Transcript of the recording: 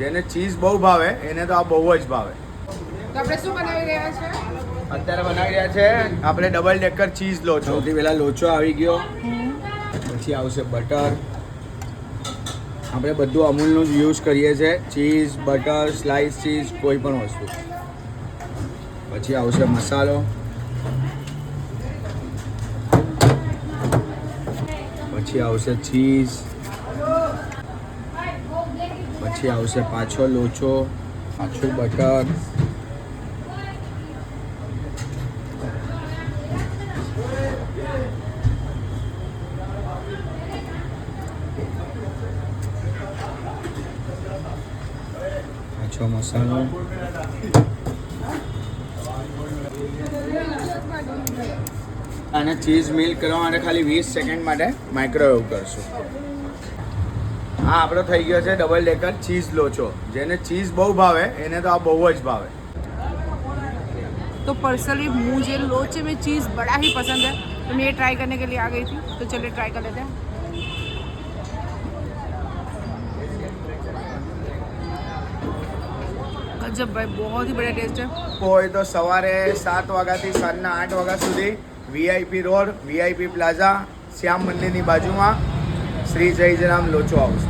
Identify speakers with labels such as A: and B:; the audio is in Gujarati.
A: જેને ચીઝ બહુ ભાવે એને તો આ બહુ જ ભાવે.
B: તો આપણે શું બનાવી રહ્યા છે?
A: અત્યારે બનાવી રહ્યા છે આપણે ડબલ ડેકર ચીઝ લોચો. સૌથી પહેલાં લોચો આવી ગયો, પછી આવશે બટર. આપણે બધું અમૂલનું જ યુઝ કરીએ છીએ, ચીઝ, બટર, સ્લાઇસ ચીઝ, કોઈ પણ વસ્તુ. પછી આવશે મસાલો, પછી આવશે ચીઝ, પછી આવશે પાછો લોચો, પાછું બટર, પાછો મસાલો, અને ચીઝ મિલ્ક કરવા માટે ખાલી 20 સેકન્ડ માટે માઇક્રોવેવ કરશું. હા, આપણો થઈ ગયો છે ડબલ ડેકર ચીઝ લોચો. જેને ચીઝ બહુ ભાવે એને તો આ બહુ જ ભાવે.
B: तो पर्सनली मुझे लोचे में चीज़ बड़ा ही पसंद है, तो मैं ये ट्राई करने के लिए आ गई थी. तो चलिए ट्राई कर लेते हैं. गजब भाई, बहुत ही बढ़िया टेस्ट है.
A: હોય તો સવારે 7 વાગ્યાથી સાંજના 8 વાગ્યા સુધી VIP રોડ, VIP પ્લાઝા, શ્યામ મંદિરની બાજુમાં શ્રી જય જયરામ લોચો હાઉસ.